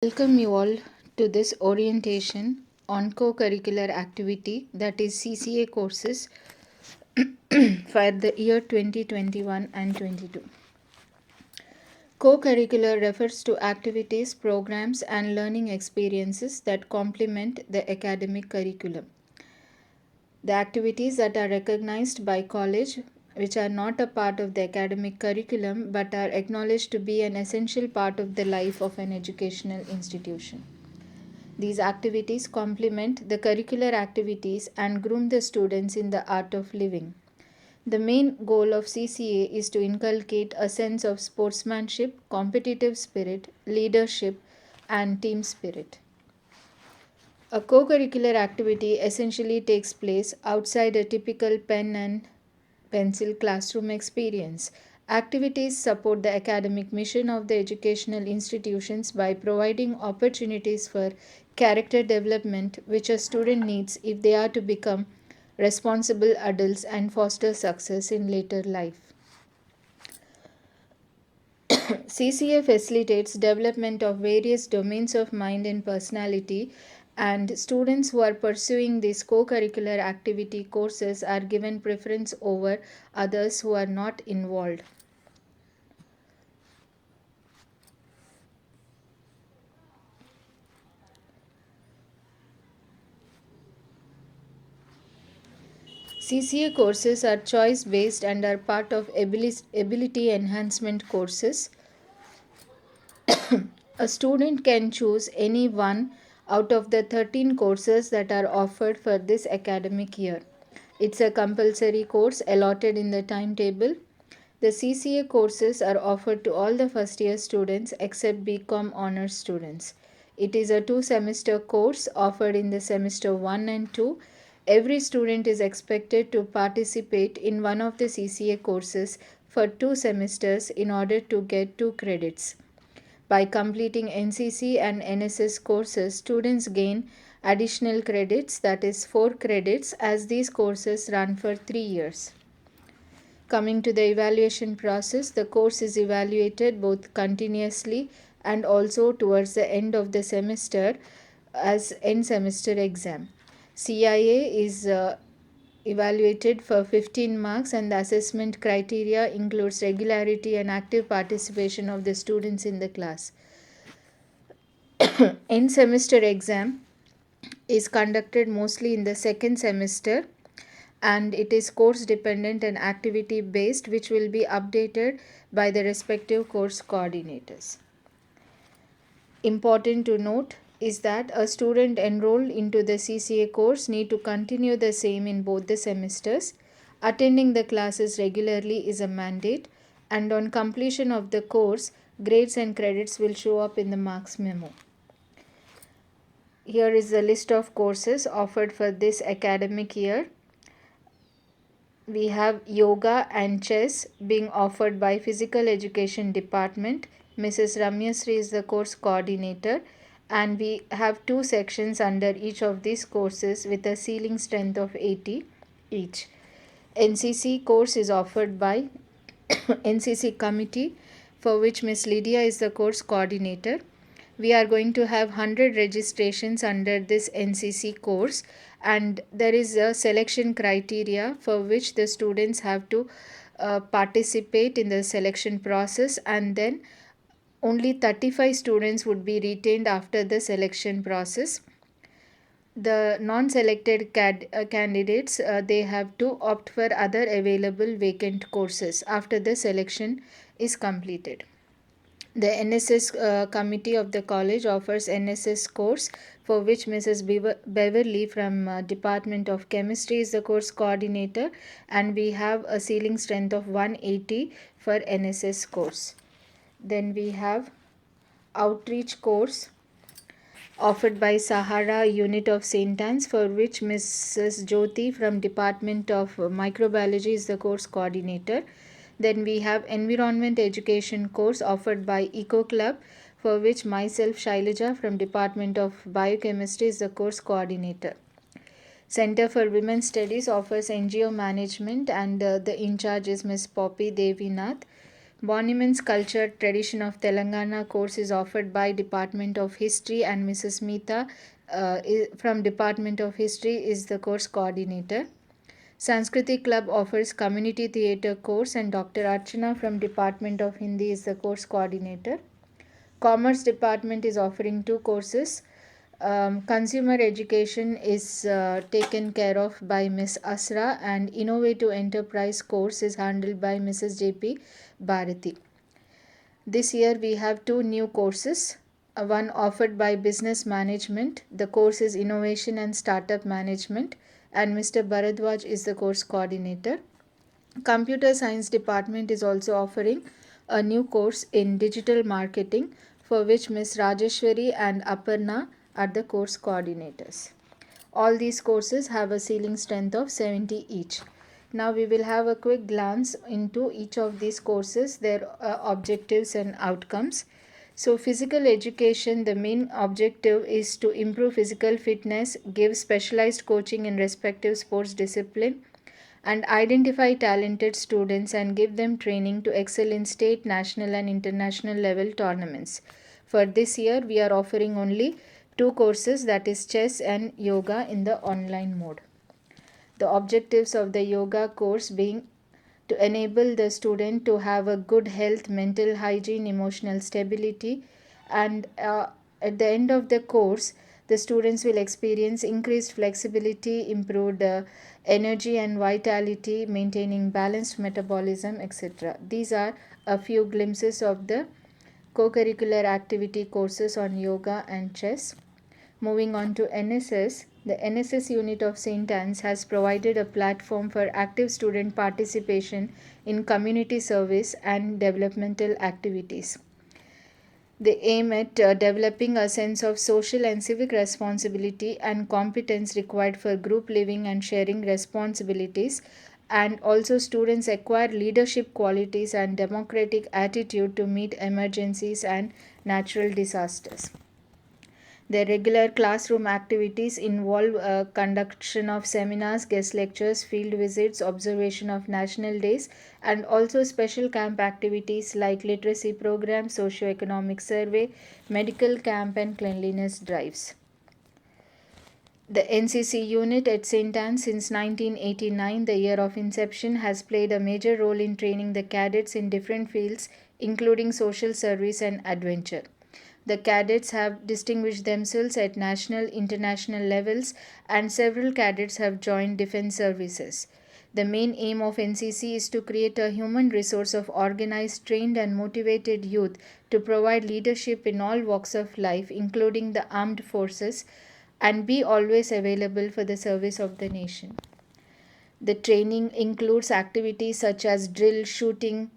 Welcome you all to this orientation on co-curricular activity, that is CCA courses for the year 2021 and 22. Co-curricular refers to activities, programs and learning experiences that complement the academic curriculum. The activities that are recognized by college, which are not a part of the academic curriculum but are acknowledged to be an essential part of the life of an educational institution. These activities complement the curricular activities and groom the students in the art of living. The main goal of CCA is to inculcate a sense of sportsmanship, competitive spirit, leadership, and team spirit. A co curricular activity essentially takes place outside a typical pen and pencil classroom experience. Activities support the academic mission of the educational institutions by providing opportunities for character development, which a student needs if they are to become responsible adults and foster success in later life. CCA facilitates development of various domains of mind and personality, and students who are pursuing these co-curricular activity courses are given preference over others who are not involved. CCA courses are choice based and are part of ability enhancement courses. A student can choose any one out of the 13 courses that are offered for this academic year. It's a compulsory course allotted in the timetable. The CCA courses are offered to all the first year students except BCom honors students. It is a 2 semester course offered in the semester 1 and 2. Every student is expected to participate in one of the CCA courses for 2 semesters in order to get 2 credits. By completing NCC and NSS courses, students gain additional credits, that is 4 credits, as these courses run for 3 years. Coming to the evaluation process, the course is evaluated both continuously and also towards the end of the semester as end semester exam. CIA is evaluated for 15 marks, and the assessment criteria includes regularity and active participation of the students in the class. End semester exam is conducted mostly in the second semester, and it is course dependent and activity based, which will be updated by the respective course coordinators. Important to note is that a student enrolled into the CCA course need to continue the same in both the semesters. Attending the classes regularly is a mandate, and on completion of the course, grades and credits will show up in the marks memo. Here is the list of courses offered for this academic year. We have yoga and chess being offered by Physical Education Department. Mrs. Ramyasri is the course coordinator, and we have 2 sections under each of these courses with a ceiling strength of 80 each. NCC course is offered by NCC committee, for which Miss Lydia is the course coordinator. We are going to have 100 registrations under this NCC course, and there is a selection criteria for which the students have to participate in the selection process, and then only 35 students would be retained after the selection process. The non-selected candidates, they have to opt for other available vacant courses after the selection is completed. The NSS committee of the college offers NSS course, for which Mrs. Beverly from Department of Chemistry is the course coordinator, and we have a ceiling strength of 180 for NSS course. Then we have outreach course offered by Sahara Unit of St. Anne's, for which Mrs. Jyoti from Department of Microbiology is the course coordinator. Then we have Environment Education course offered by Eco Club, for which myself Shailaja from Department of Biochemistry is the course coordinator. Center for Women's Studies offers NGO management, and the in charge is Ms. Poppy Devinath, Monuments, Culture, Tradition of Telangana course is offered by Department of History, and Mrs. Meeta from Department of History is the course coordinator. Sanskriti Club offers Community Theatre course, and Dr. Archana from Department of Hindi is the course coordinator. Commerce Department is offering two courses. Consumer Education is taken care of by Miss Asra, and Innovative Enterprise course is handled by Mrs. JP Bharati. This year we have two new courses. One offered by Business Management. The course is Innovation and Startup Management, and Mr. Bharadwaj is the course coordinator. Computer Science Department is also offering a new course in Digital Marketing, for which Ms. Rajeshwari and Aparna are the course coordinators. All these courses have a ceiling strength of 70 each. Now we will have a quick glance into each of these courses, their objectives and outcomes. So, physical education, the main objective is to improve physical fitness, give specialized coaching in respective sports discipline, and identify talented students and give them training to excel in state, national, and international level tournaments. For this year, we are offering only two courses, that is chess and yoga, in the online mode. The objectives of the yoga course being to enable the student to have a good health, mental hygiene, emotional stability, and at the end of the course, the students will experience increased flexibility, improved energy and vitality, maintaining balanced metabolism, etc. These are a few glimpses of the co-curricular activity courses on yoga and chess. Moving on to NSS, the NSS unit of St. Anne's has provided a platform for active student participation in community service and developmental activities. They aim at developing a sense of social and civic responsibility and competence required for group living and sharing responsibilities, and also students acquire leadership qualities and democratic attitude to meet emergencies and natural disasters. Their regular classroom activities involve conduction of seminars, guest lectures, field visits, observation of national days, and also special camp activities like literacy program, socio-economic survey, medical camp, and cleanliness drives. The NCC unit at St. Anne since 1989, the year of inception, has played a major role in training the cadets in different fields, including social service and adventure. The cadets have distinguished themselves at national, international levels, and several cadets have joined defense services. The main aim of NCC is to create a human resource of organized, trained, and motivated youth to provide leadership in all walks of life, including the armed forces, and be always available for the service of the nation. The training includes activities such as drill, shooting,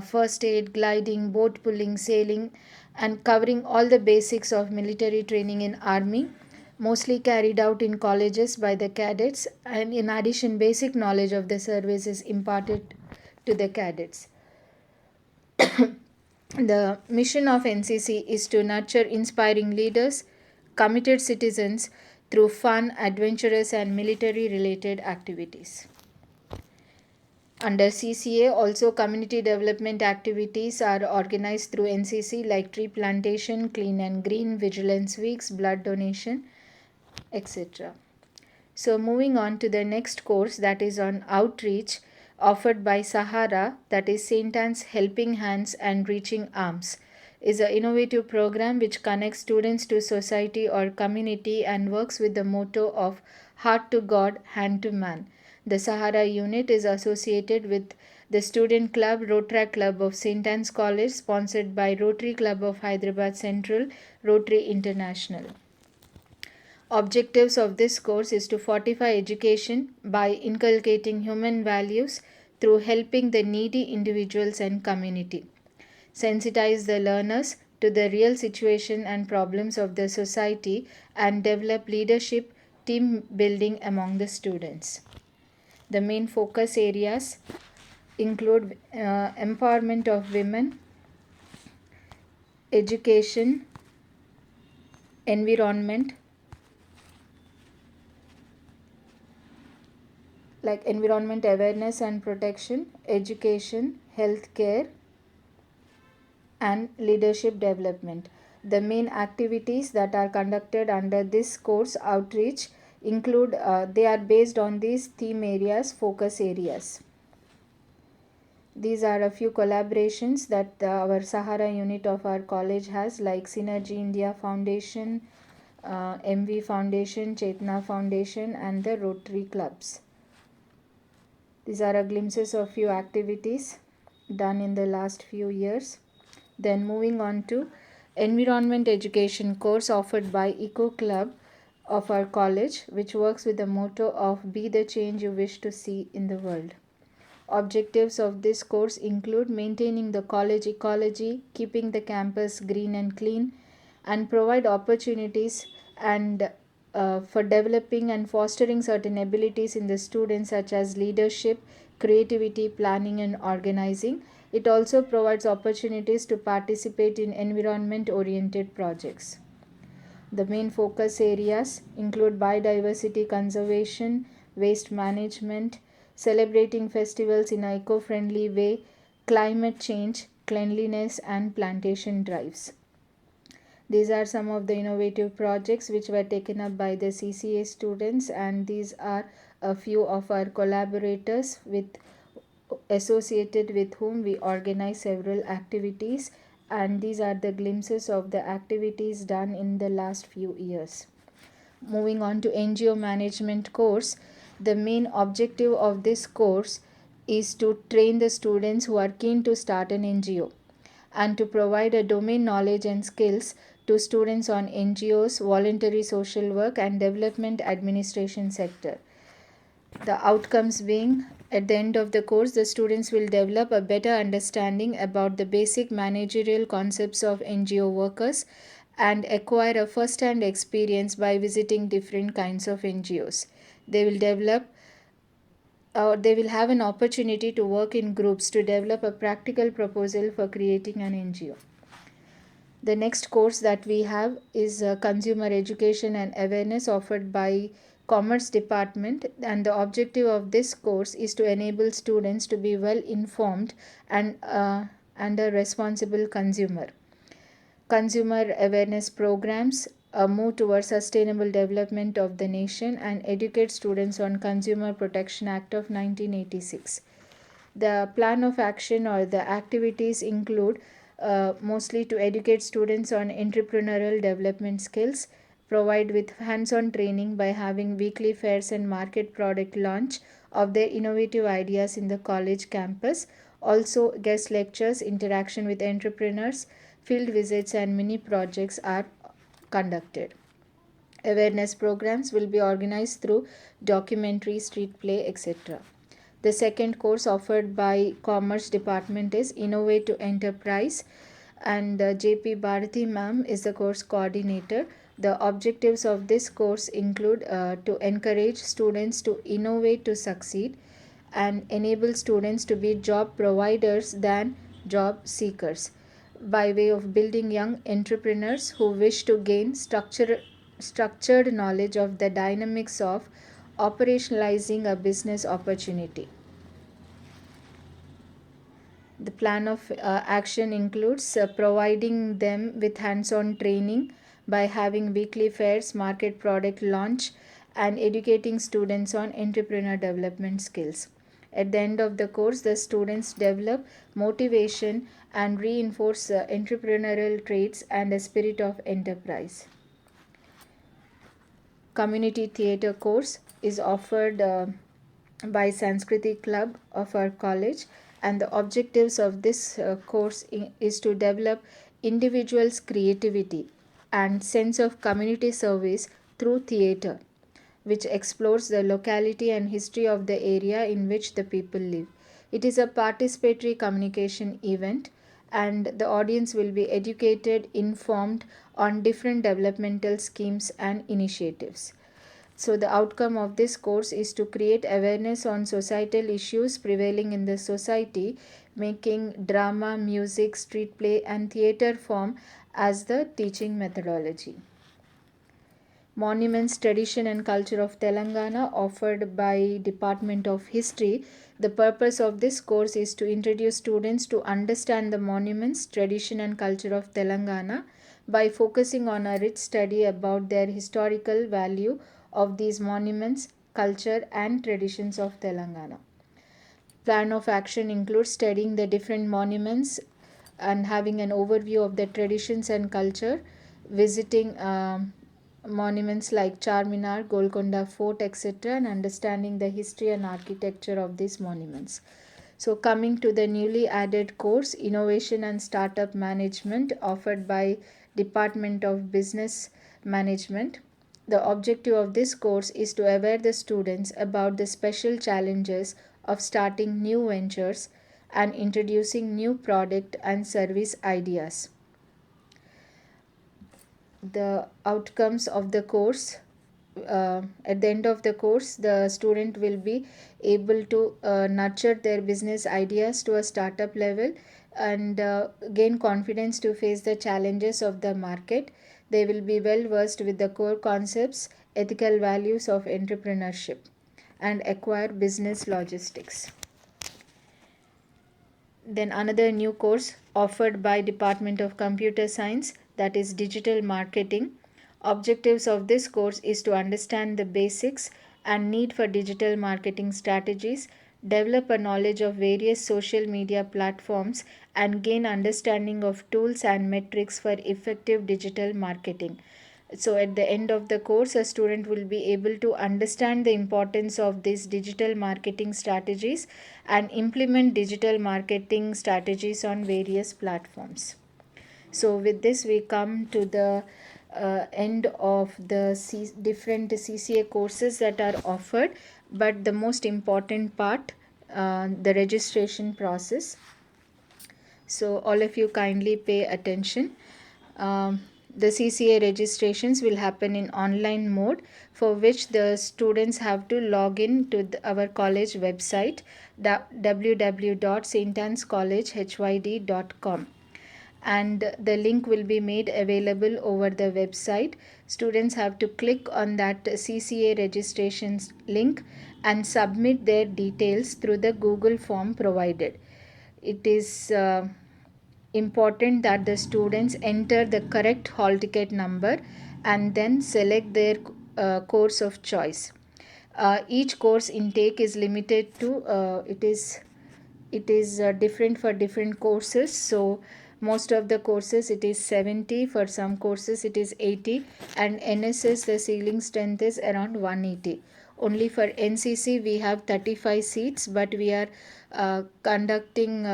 first aid, gliding, boat pulling, sailing, and covering all the basics of military training in army, mostly carried out in colleges by the cadets, and in addition basic knowledge of the service is imparted to the cadets. The mission of NCC is to nurture inspiring leaders, committed citizens through fun, adventurous, and military related activities. Under CCA, also community development activities are organized through NCC like tree plantation, clean and green, vigilance weeks, blood donation, etc. So, moving on to the next course, that is on outreach, offered by Sahara, that is St. Anne's Helping Hands and Reaching Arms, is an innovative program which connects students to society or community and works with the motto of heart to God, hand to man. The Sahara unit is associated with the Student Club, Rotary Club of St. Anne's College, sponsored by Rotary Club of Hyderabad Central, Rotary International. Objectives of this course is to fortify education by inculcating human values through helping the needy individuals and community, sensitize the learners to the real situation and problems of the society, and develop leadership, team building among the students. The main focus areas include empowerment of women, education, environment, like environment awareness and protection, education, healthcare, and leadership development. The main activities that are conducted under this course outreach include they are based on these theme areas, focus areas. These are a few collaborations that our Sahara unit of our college has, like Synergy India Foundation, MV Foundation, Chetna Foundation, and the Rotary Clubs. These are a glimpses of few activities done in the last few years. Then moving on to environment education course offered by Eco Club of our college, which works with the motto of be the change you wish to see in the world. Objectives of this course include maintaining the college ecology, keeping the campus green and clean, and provide opportunities and for developing and fostering certain abilities in the students such as leadership, creativity, planning, and organizing. It also provides opportunities to participate in environment oriented projects. The main focus areas include biodiversity conservation, waste management, celebrating festivals in an eco friendly way, climate change, cleanliness, and plantation drives. These are some of the innovative projects which were taken up by the CCA students, and these are a few of our collaborators with associated with whom we organize several activities, and these are the glimpses of the activities done in the last few years. Moving on to NGO management course, the main objective of this course is to train the students who are keen to start an NGO and to provide a domain knowledge and skills to students on NGOs, voluntary social work, and development administration sector. The outcomes being, at the end of the course, the students will develop a better understanding about the basic managerial concepts of NGO workers and acquire a first hand experience by visiting different kinds of NGOs. They will develop they will have an opportunity to work in groups to develop a practical proposal for creating an NGO. The next course that we have is consumer education and awareness offered by Commerce Department, and the objective of this course is to enable students to be well informed and a responsible consumer. Consumer awareness programs move towards sustainable development of the nation and educate students on Consumer Protection Act of 1986. The plan of action or the activities include mostly to educate students on entrepreneurial development skills, provide with hands-on training by having weekly fairs and market product launch of their innovative ideas in the college campus, also guest lectures, interaction with entrepreneurs, field visits, and mini projects are conducted. Awareness programs will be organized through documentary, street play, etc. The second course offered by Commerce Department is Innovate to Enterprise, and JP Bharati ma'am is the course coordinator. The objectives of this course include to encourage students to innovate to succeed and enable students to be job providers than job seekers by way of building young entrepreneurs who wish to gain structured knowledge of the dynamics of operationalizing a business opportunity. The plan of action includes providing them with hands on training by having weekly fairs, market product launch, and educating students on entrepreneur development skills. At the end of the course, the students develop motivation and reinforce entrepreneurial traits and a spirit of enterprise. Community theatre course is offered by Sanskriti Club of our college, and the objectives of this course is to develop individuals' creativity and sense of community service through theatre, which explores the locality and history of the area in which the people live. It is a participatory communication event, and the audience will be educated, informed on different developmental schemes and initiatives. So, the outcome of this course is to create awareness on societal issues prevailing in the society, making drama, music, street play, and theatre form as the teaching methodology. Monuments, Tradition and Culture of Telangana, offered by Department of History. The purpose of this course is to introduce students to understand the monuments, tradition and culture of Telangana by focusing on a rich study about their historical value of these monuments, culture and traditions of Telangana. Plan of action includes studying the different monuments and having an overview of the traditions and culture, visiting monuments like Charminar, Golconda Fort, etc., and understanding the history and architecture of these monuments. So, coming to the newly added course, Innovation and Startup Management, offered by Department of Business Management. The objective of this course is to aware the students about the special challenges of starting new ventures and introducing new product and service ideas. The outcomes of the course, at the end of the course, the student will be able to nurture their business ideas to a startup level and gain confidence to face the challenges of the market. They will be well versed with the core concepts, ethical values of entrepreneurship, and acquire business logistics. Then another new course offered by Department of Computer Science, that is digital marketing. Objectives of this course is to understand the basics and need for digital marketing strategies, develop a knowledge of various social media platforms and gain understanding of tools and metrics for effective digital marketing. So at the end of the course, a student will be able to understand the importance of these digital marketing strategies and implement digital marketing strategies on various platforms. So with this we come to the end of the different CCA courses that are offered, but the most important part, the registration process. So all of you kindly pay attention. The CCA registrations will happen in online mode, for which the students have to log in to our college website www.stanscollegehyd.com, and the link will be made available over the website. Students have to click on that CCA registrations link and submit their details through the Google form provided. It is important that the students enter the correct hall ticket number and then select their course of choice. Each course intake is limited to it is different for different courses. So most of the courses it is 70, for some courses it is 80, and NSS the ceiling strength is around 180. Only for NCC we have 35 seats, but we are conducting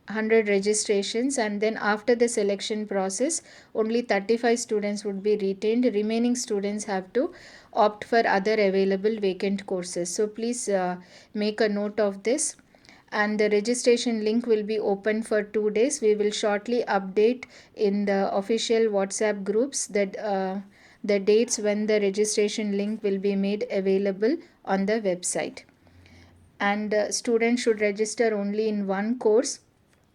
100 registrations, and then after the selection process only 35 students would be retained. Remaining students have to opt for other available vacant courses. So please make a note of this, and the registration link will be open for 2 days. We will shortly update in the official WhatsApp groups that the dates when the registration link will be made available on the website. And students should register only in one course,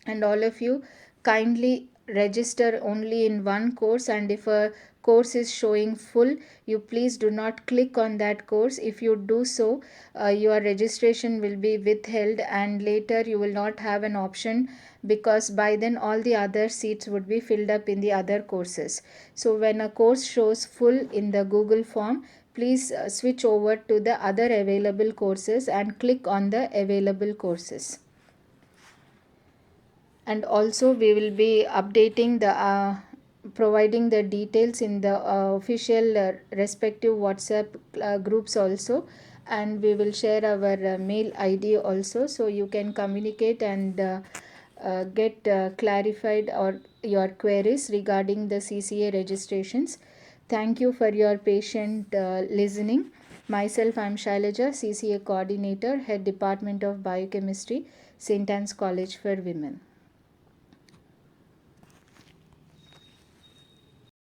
and all of you kindly register only in one course, and if a course is showing full, you please do not click on that course. If you do so, your registration will be withheld and later you will not have an option, because by then all the other seats would be filled up in the other courses. So when a course shows full in the Google form, please switch over to the other available courses and click on the available courses. And also we will be updating the providing the details in the official respective WhatsApp groups also, and we will share our mail ID also, so you can communicate and get clarified or your queries regarding the CCA registrations. Thank you for your patient listening. Myself, I am Shailaja, CCA Coordinator, Head Department of Biochemistry, St. Anne's College for Women.